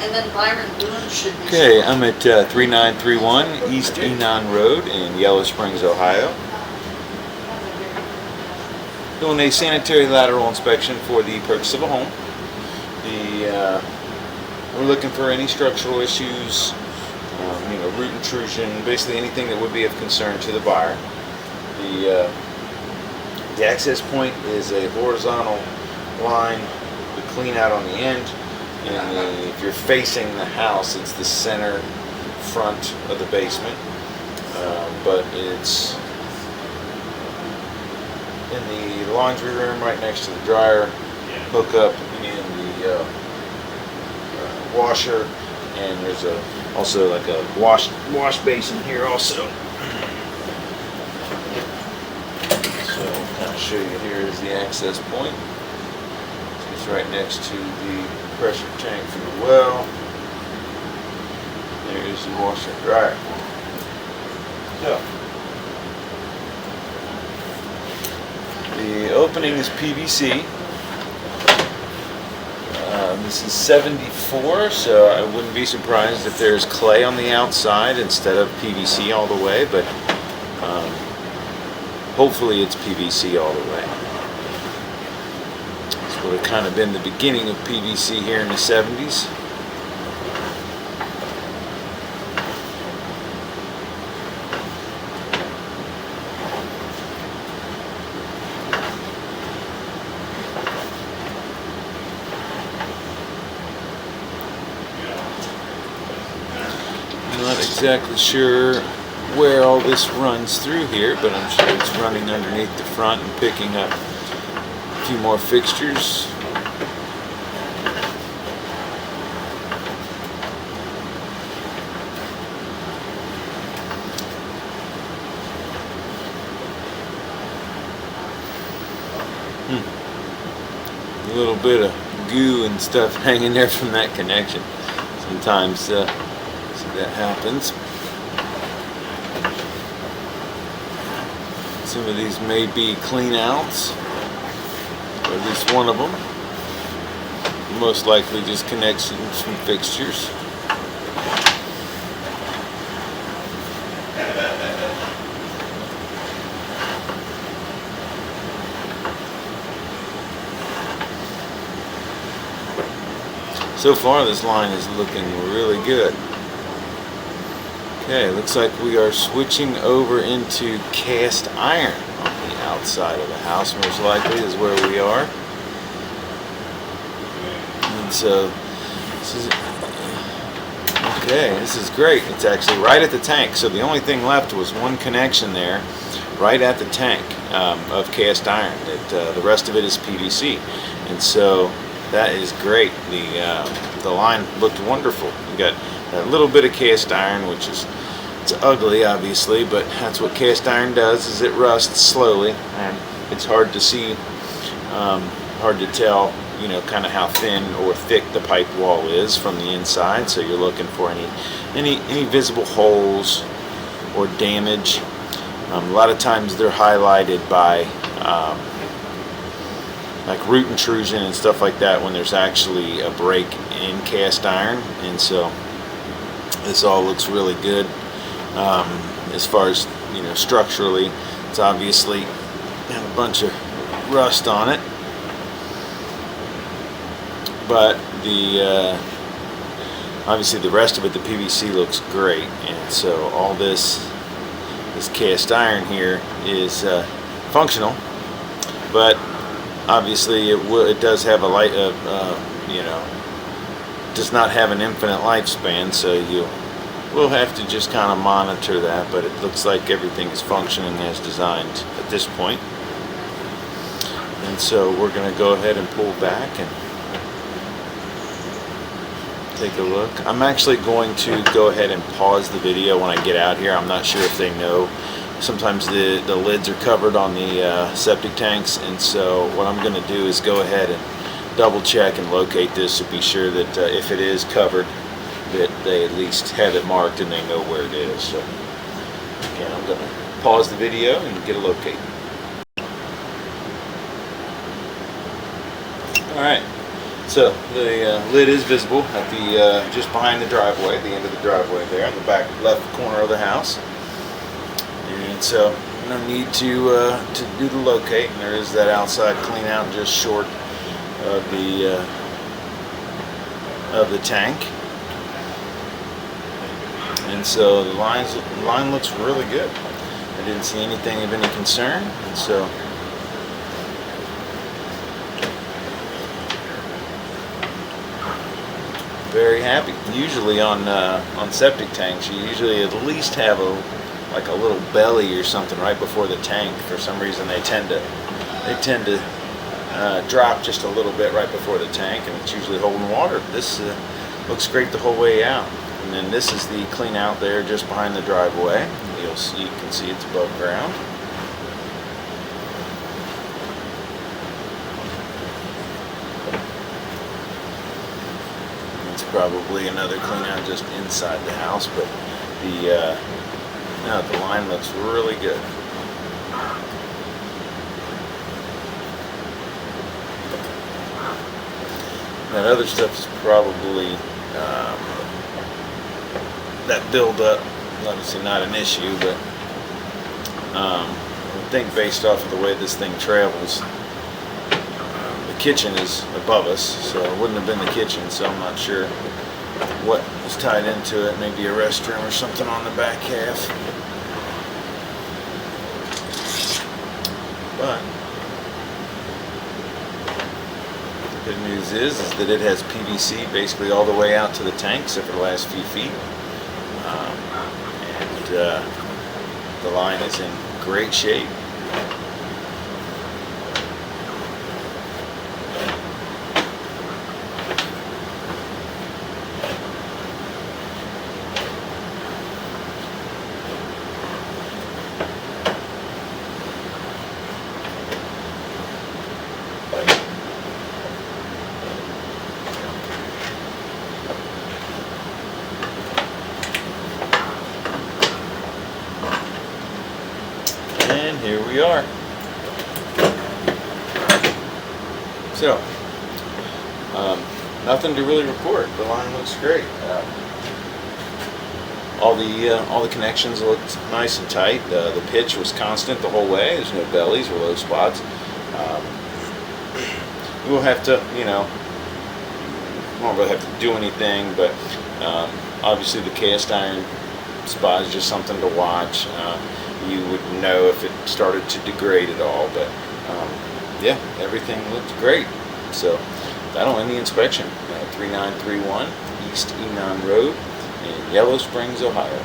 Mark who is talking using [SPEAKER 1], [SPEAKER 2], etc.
[SPEAKER 1] And then Byron Boone should be.
[SPEAKER 2] Okay, I'm at 3931 East Enon Road in Yellowsprings, Ohio. Doing a sanitary lateral inspection for the purchase of a home. We're looking for any structural issues, root intrusion, basically anything that would be of concern to the buyer. The access point is a horizontal line with clean out on the end, and if you're facing the house, it's the center front of the basement, but it's in the laundry room right next to the dryer, hook up in the washer, and there's also like a wash basin here also. So I'll kind of show you, here is the access point. It's right next to the pressure tank for the well. There's the washer and dryer. So the opening is PVC. This is 74, so I wouldn't be surprised if there's clay on the outside instead of PVC all the way, but hopefully it's PVC all the way. This would have kind of been the beginning of PVC here in the 70s. Not exactly sure where all this runs through here, but I'm sure it's running underneath the front and picking up a few more fixtures. A little bit of goo and stuff hanging there from that connection. Sometimes that happens. Some of these may be clean outs, or at least one of them. Most likely just connections from fixtures. So far this line is looking really good. Okay, looks like we are switching over into cast iron on the outside of the house, most likely is where we are. And so, this is great. It's actually right at the tank, so the only thing left was one connection there, right at the tank of cast iron. The rest of it is PVC, and so that is great. The line looked wonderful. We got a little bit of cast iron, which is, it's ugly obviously, but that's what cast iron does, is it rusts slowly, and it's hard to see, hard to tell, kind of how thin or thick the pipe wall is from the inside. So you're looking for any visible holes or damage. A lot of times they're highlighted by like root intrusion and stuff like that when there's actually a break in cast iron, and so this all looks really good. As far as structurally, it's obviously got a bunch of rust on it, but obviously the rest of it, the PVC looks great, and so all this cast iron here is functional, but obviously it does have a light of does not have an infinite lifespan, so you will have to just kind of monitor that, but it looks like everything is functioning as designed at this point. And so we're going to go ahead and pull back and take a look. I'm actually going to go ahead and pause the video when I get out here. I'm not sure if they know. Sometimes the lids are covered on the septic tanks, and so what I'm going to do is go ahead and double check and locate this to be sure that if it is covered, that they at least have it marked and they know where it is. So again, I'm going to pause the video and get a locate. Alright, So the lid is visible at the just behind the driveway, the end of the driveway there, in the back left corner of the house. And so no need to do the locate. And there is that outside clean out just short of the tank. And so the line looks really good. I didn't see anything of any concern, and so very happy. Usually on septic tanks, you usually at least have a little belly or something right before the tank. For some reason, they tend to drop just a little bit right before the tank, and it's usually holding water. This looks great the whole way out. And then this is the clean out there just behind the driveway. You can see it's above ground. It's probably another clean out just inside the house, but the line looks really good. That other stuff is probably that buildup, obviously not an issue, but I think based off of the way this thing travels, the kitchen is above us, so it wouldn't have been the kitchen, so I'm not sure what was tied into it. Maybe a restroom or something on the back half. But the good news is that it has PVC basically all the way out to the tank, except for the last few feet. And the line is in great shape. And here we are. So, nothing to really report. The line looks great. All the connections looked nice and tight. The pitch was constant the whole way. There's no bellies or low spots. We'll have to, won't really have to do anything, but obviously the cast iron spot is just something to watch. You would know if it started to degrade at all, but yeah, everything looked great. So that'll end the inspection. 3931 East Enon Road in Yellowsprings, Ohio.